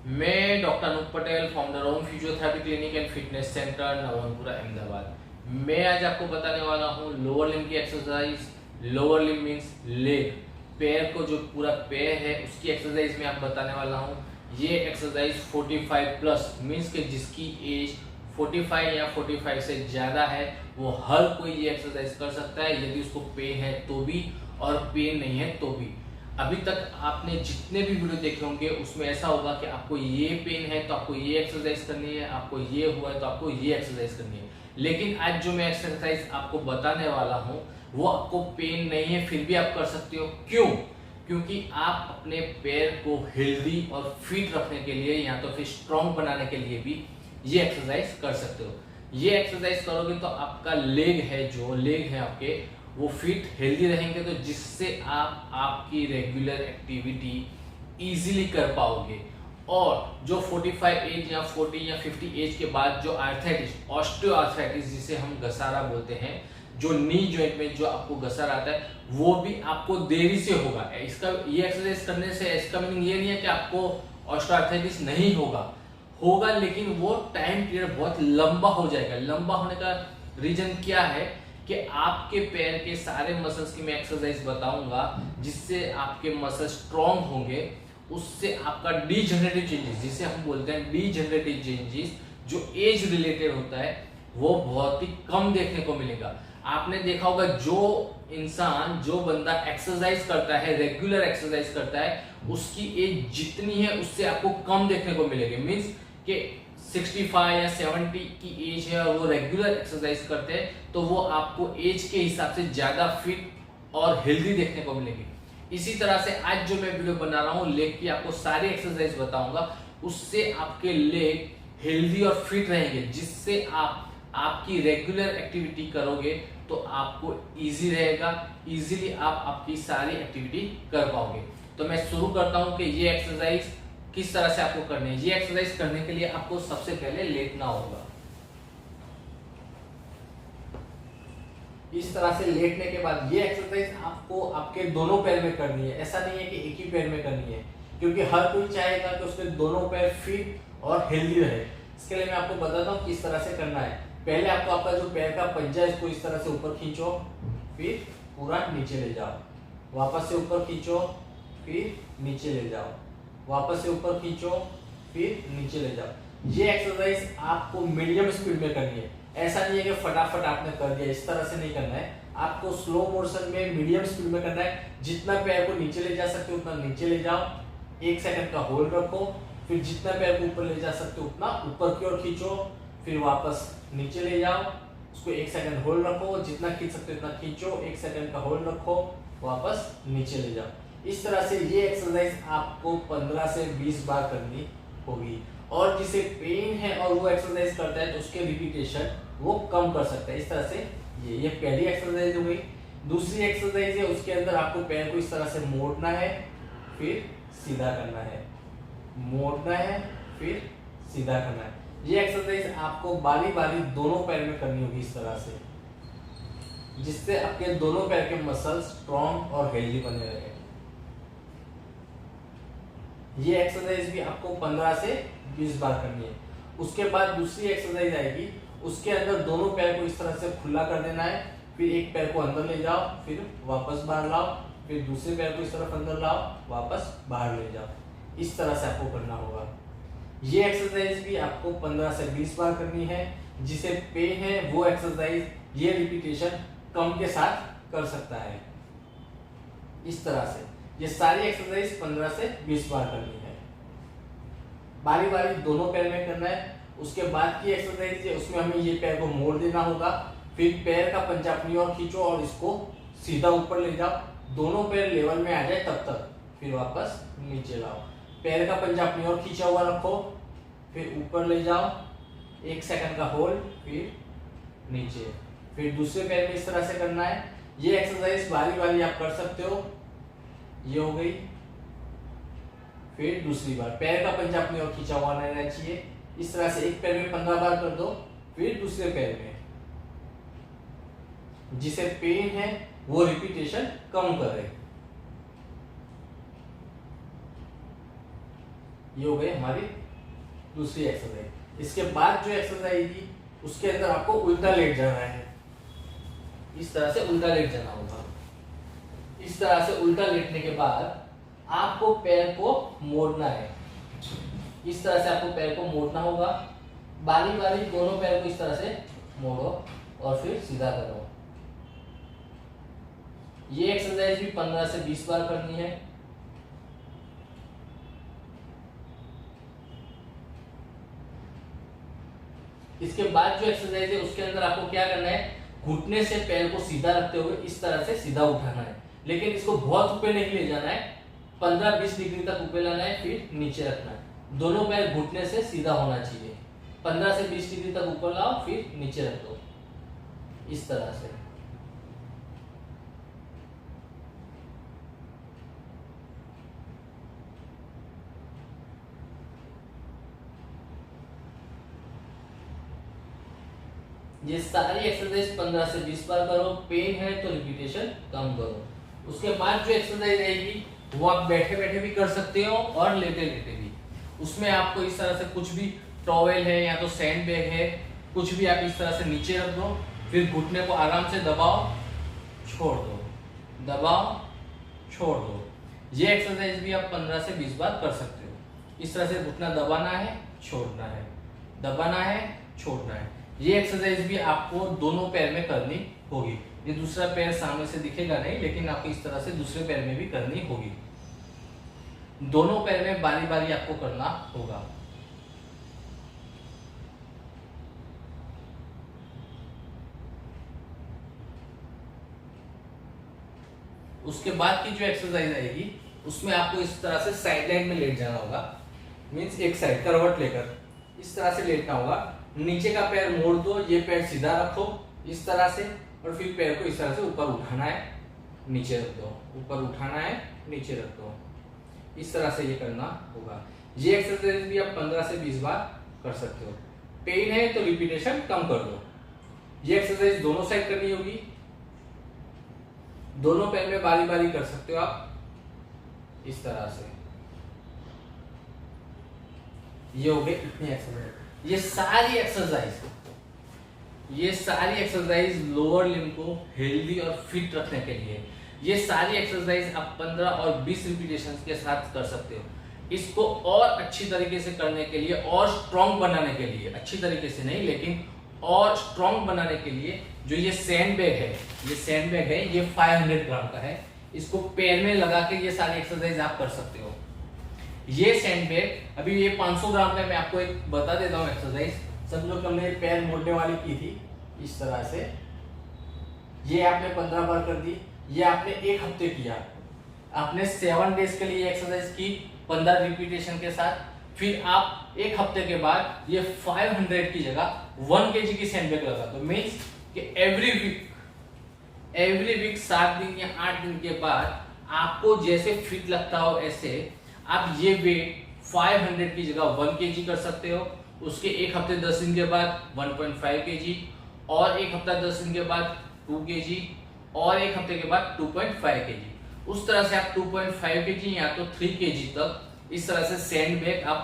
मैं doctor Anoop Patel, founder Om physiotherapy clinic and fitness centre, Navrangpura, Ahmedabad. मैं आज आपको बताने वाला हूँ लोअर लिम्ब की exercise. Lower limb means leg, पैर को जो पूरा पैर है उसकी एक्सरसाइज मैं आपको बताने वाला हूँ। ये एक्सरसाइज 45 प्लस मीन्स के जिसकी एज 45 या 45 से ज़्यादा है वो हर कोई ये एक्सरसाइज कर सकता है, यदि उसको पेन है तो भी और पेन नहीं है तो भी। अभी तक आपने जितने भी वीडियो देखे होंगे उसमें ऐसा होगा कि आपको ये पेन है तो आपको ये एक्सरसाइज करनी है, आपको ये हुआ है तो आपको ये एक्सरसाइज करनी है। लेकिन आज जो मैं एक्सरसाइज आपको बताने वाला हूँ वो आपको पेन नहीं है फिर भी आप कर सकते हो। क्यों? क्योंकि आप अपने पैर को हेल्दी और फिट रखने के लिए या तो फिर स्ट्रॉन्ग बनाने के लिए भी ये एक्सरसाइज कर सकते हो। ये एक्सरसाइज करोगे तो आपका लेग है, जो लेग है आपके, वो फिट हेल्दी रहेंगे, तो जिससे आप आपकी रेगुलर एक्टिविटी इजीली कर पाओगे। और जो 45 एज या 40 या 50 एज के बाद जो आर्थराइटिस, ऑस्टियोआर्थराइटिस जिसे हम घसारा बोलते हैं, जो नी जॉइंट में जो आपको घसारा आता है वो भी आपको देरी से होगा। इसका ये एक्सरसाइज करने से इसका मीनिंग ये नहीं है कि आपको ऑस्टियोआर्थराइटिस नहीं होगा, होगा लेकिन वो टाइम पीरियड बहुत लंबा हो जाएगा। लंबा होने का रीजन क्या है कि आपके पैर के सारे मसल्स की मैं एक्सरसाइज बताऊंगा जिससे आपके मसल स्ट्रॉन्ग होंगे। उससे आपका डीजनरेटिव चेंजेस, जिसे हम बोलते हैं डीजनरेटिव चेंजेस, जो एज रिलेटेड होता है वो बहुत ही कम देखने को मिलेगा। आपने देखा होगा जो इंसान, जो बंदा एक्सरसाइज करता है, रेगुलर एक्सरसाइज करता है, उसकी एज जितनी है उससे आपको कम देखने को मिलेगी। मीन्स कि 65 या 70 की एज है और वो रेगुलर एक्सरसाइज करते हैं तो वो आपको एज के हिसाब से ज्यादा फिट और हेल्दी देखने को मिलेगी। इसी तरह से आज जो मैं वीडियो बना रहा हूँ लेग की, आपको सारी एक्सरसाइज बताऊंगा, उससे आपके लेग हेल्दी और फिट रहेंगे, जिससे आप आपकी रेगुलर एक्टिविटी करोगे तो आपको इजी रहेगा, इजीली आप आपकी सारी एक्टिविटी कर पाओगे। तो मैं शुरू करता हूं कि ये एक्सरसाइज किस तरह से आपको करनी है। ये एक्सरसाइज करने के लिए आपको सबसे पहले लेटना होगा। इस तरह से लेटने के बाद ये एक्सरसाइज आपको आपके दोनों पैर में करनी है। ऐसा नहीं है कि एक ही पैर में करनी है, क्योंकि हर कोई चाहेगा कि उसके दोनों पैर फिट और हेल्दी रहे। इसके लिए मैं आपको बताता हूँ किस तरह से करना है। पहले आपको आपका जो पैर का पंजा है इसको इस तरह से ऊपर खींचो, फिर पूरा नीचे ले जाओ, वापस से ऊपर खींचो, फिर नीचे ले जाओ, वापस से ऊपर खींचो, फिर नीचे ले जाओ। ये एक्सरसाइज आपको मीडियम स्पीड में करनी है। ऐसा नहीं है कि फटाफट आपने कर दिया, इस तरह से नहीं करना है। आपको स्लो मोशन में मीडियम स्पीड में करना है। जितना पैर को नीचे ले जा सकते हो उतना नीचे ले जाओ, 1 सेकंड का होल्ड रखो, फिर जितना पैर को ऊपर ले जा सकते हो उतना ऊपर की ओर खींचो, फिर वापस नीचे ले जाओ, उसको 1 सेकंड होल्ड रखो, जितना खींच सकते हो उतना खींचो, 1 सेकंड का होल्ड रखो, वापस नीचे ले जाओ। इस तरह से ये एक्सरसाइज आपको 15 से 20 बार करनी होगी। और जिसे पेन है और वो एक्सरसाइज करता है तो उसके रिपीटेशन वो कम कर सकता है। इस तरह से ये पहली एक्सरसाइज हो गई। दूसरी एक्सरसाइज है, उसके अंदर आपको पैर को इस तरह से मोड़ना है, फिर सीधा करना है, मोड़ना है, फिर सीधा करना है। ये एक्सरसाइज आपको बारी बारी दोनों पैर में करनी होगी इस तरह से, जिससे आपके दोनों पैर के मसल स्ट्रॉन्ग और हेल्दी बने रहे। ये एक्सरसाइज भी आपको 15 से 20 बार करनी है। उसके बाद दूसरी एक्सरसाइज आएगी, उसके अंदर दोनों पैर को इस तरह से खुला कर देना है, फिर एक पैर को अंदर ले जाओ, फिर वापस बाहर लाओ, फिर दूसरे पैर को इस तरफ अंदर लाओ, वापस बाहर ले जाओ। इस तरह से आपको करना होगा। ये एक्सरसाइज भी आपको 15 से 20 बार करनी है। जिसे पेन है वो एक्सरसाइज ये रिपीटेशन कम के साथ कर सकता है। इस तरह से ये सारी एक्सरसाइज 15 से 20 बार करनी है। बारी बारी दोनों पैर में करना है। उसके बाद की एक्सरसाइज है, उसमें हमें ये पैर को मोड़ देना होगा, फिर पैर का पंजा अपनी ओर खींचो और इसको सीधा ऊपर ले जाओ, दोनों पैर लेवल में आ जाए तब तक, फिर वापस नीचे लाओ। पैर का पंजा अपनी ओर खींचा हुआ रखो, फिर ऊपर ले जाओ, 1 सेकंड का होल्ड, फिर नीचे, फिर दूसरे पैर में इस तरह से करना है। ये एक्सरसाइज बारी बारी आप कर सकते हो। ये हो गई। फिर दूसरी बार पैर का पंजा अपनी ओर खींचा हुआ रहना चाहिए। इस तरह से एक पैर में 15 बार कर दो, फिर दूसरे पैर में। जिसे पेन है वो रिपीटेशन कम करे। ये हो गई हमारी दूसरी एक्सरसाइज। इसके बाद जो एक्सरसाइज थी उसके अंदर आपको उल्टा लेट जाना है, इस तरह से उल्टा लेट जाना होगा। इस तरह से उल्टा लेटने के बाद आपको पैर को मोड़ना है, इस तरह से आपको पैर को मोड़ना होगा। बारी बारी दोनों पैर को इस तरह से मोड़ो और फिर सीधा करो। ये एक्सरसाइज भी 15 से 20 बार करनी है। इसके बाद जो एक्सरसाइज है उसके अंदर आपको क्या करना है, घुटने से पैर को सीधा रखते हुए इस तरह से सीधा उठाना है, लेकिन इसको बहुत ऊपर नहीं ले जाना है, 15-20 डिग्री तक ऊपर लाना है, फिर नीचे रखना है। दोनों पैर घुटने से सीधा होना चाहिए। 15 से 20 डिग्री तक ऊपर लाओ, फिर नीचे रख दो, इस तरह से। ये सारी एक्सरसाइज 15 से 20 बार करो। पेन है तो रिपीटेशन कम करो। उसके बाद जो एक्सरसाइज रहेगी वो आप बैठे बैठे भी कर सकते हो और लेटे लेटे भी। उसमें आपको इस तरह से कुछ भी, टॉवेल है या तो सैंड बैग है, कुछ भी आप इस तरह से नीचे रख दो, फिर घुटने को आराम से दबाओ, छोड़ दो, दबाओ, छोड़ दो। ये एक्सरसाइज भी आप 15 से 20 बार कर सकते हो। इस तरह से घुटना दबाना है, छोड़ना है, दबाना है, छोड़ना है। ये एक्सरसाइज भी आपको दोनों पैर में करनी होगी। ये दूसरा पैर सामने से दिखेगा नहीं, लेकिन आपको इस तरह से दूसरे पैर में भी करनी होगी। दोनों पैर में बारी बारी आपको करना होगा। उसके बाद की जो एक्सरसाइज आएगी उसमें आपको इस तरह से साइड लाइन में लेट जाना होगा। मीन्स एक साइड करवट लेकर इस तरह से लेटना होगा। नीचे का पैर मोड़ दो, ये पैर सीधा रखो इस तरह से, और फिर पैर को इस तरह से ऊपर उठाना है, नीचे रख दो, ऊपर उठाना है, नीचे रख दो। इस तरह से ये करना होगा। ये एक्सरसाइज भी आप 15 से 20 बार कर सकते हो। पेन है तो रिपीटेशन कम कर दो। ये एक्सरसाइज दोनों साइड करनी होगी। दोनों पैर में बारी बारी कर सकते हो आप, इस तरह से। ये हो गई इतनी एक्सरसाइज। ये सारी एक्सरसाइज लोअर लिम्ब को हेल्दी और फिट रखने के लिए। ये सारी एक्सरसाइज आप 15 और 20 रिपीटेशन के साथ कर सकते हो। इसको और अच्छी तरीके से करने के लिए और स्ट्रॉन्ग बनाने के लिए, अच्छी तरीके से नहीं लेकिन और स्ट्रॉन्ग बनाने के लिए, जो ये सैंड बैग है, ये 500 ग्राम का है। इसको पैर में लगा के ये सारी एक्सरसाइज आप कर सकते हो। ये सैंड बैग अभी ये 500 ग्राम का, मैं आपको एक बता देता हूँ एक्सरसाइज। सब लोग हमने पैर मोड़ने वाली की थी इस तरह से। ये आपने 15 बार कर दी। ये आपने एक हफ्ते किया, आपने 7 डेज के लिए एक्सरसाइज की 15 रिपीटेशन के साथ। फिर आप एक हफ्ते के बाद ये 500 की जगह 1 kg की सैंड बैग लगा दो। मीन्स कि एवरी वीक 7 दिन या 8 दिन के बाद आपको जैसे फिट लगता हो ऐसे आप ये वेट 500 की जगह 1 kg कर सकते हो। उसके एक हफ्ते 10 दिन के बाद 1.5 kg, और एक हफ्ता 10 दिन के बाद 2 kg, और एक हफ्ते के बाद 2.5 kg। उस तरह से आप 2.5 kg या तो 3 kg तक इस तरह से सैंड बैग आप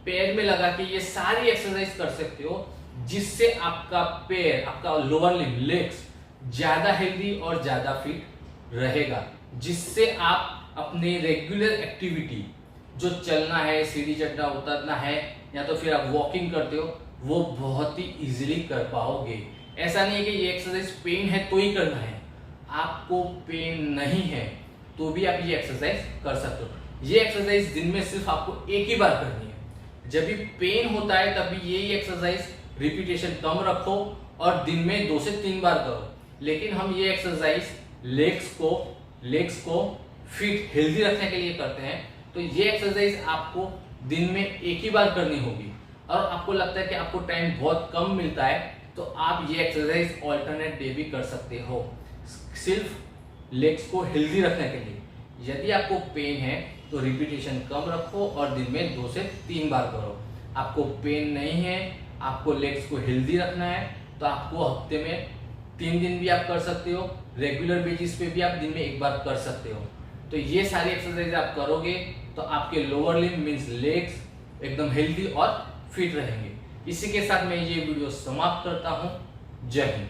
पैर में लगा के ये सारी एक्सरसाइज कर सकते हो, जिससे आपका पैर, आपका लोअर लिम्ब, लेग्स ज्यादा हेल्दी और ज्यादा फिट रहेगा। जिससे आप अपने रेगुलर एक्टिविटी, जो चलना है, सीढ़ी चढ़ना उतरना है, या तो फिर आप वॉकिंग करते हो, वो बहुत ही इजीली कर पाओगे। ऐसा नहीं है कि ये एक्सरसाइज पेन है तो ही करना है। आपको पेन नहीं है तो भी आप ये एक्सरसाइज कर सकते हो। ये एक्सरसाइज दिन में सिर्फ आपको एक ही बार करनी है। जब भी पेन होता है तभी यही एक्सरसाइज रिपीटेशन कम रखो और दिन में 2 से 3 बार करो। लेकिन हम ये एक्सरसाइज लेग्स को फिट, हेल्दी रखने के लिए करते हैं। तो ये एक्सरसाइज आपको दिन में एक ही बार करनी होगी। और आपको लगता है कि आपको टाइम बहुत कम मिलता है तो आप ये एक्सरसाइज ऑल्टरनेट डे भी कर सकते हो, सिर्फ लेग्स को हेल्दी रखने के लिए। यदि आपको पेन है तो रिपीटेशन कम रखो और दिन में 2 से 3 बार करो। आपको पेन नहीं है, आपको लेग्स को हेल्दी रखना है, तो आपको हफ्ते में 3 दिन भी आप कर सकते हो। रेगुलर बेसिस पे भी आप दिन में 1 बार कर सकते हो। तो ये सारी एक्सरसाइज आप करोगे तो आपके लोअर लिम्ब मींस लेग्स एकदम हेल्दी और फिट रहेंगे। इसी के साथ मैं ये वीडियो समाप्त करता हूँ। जय हिंद।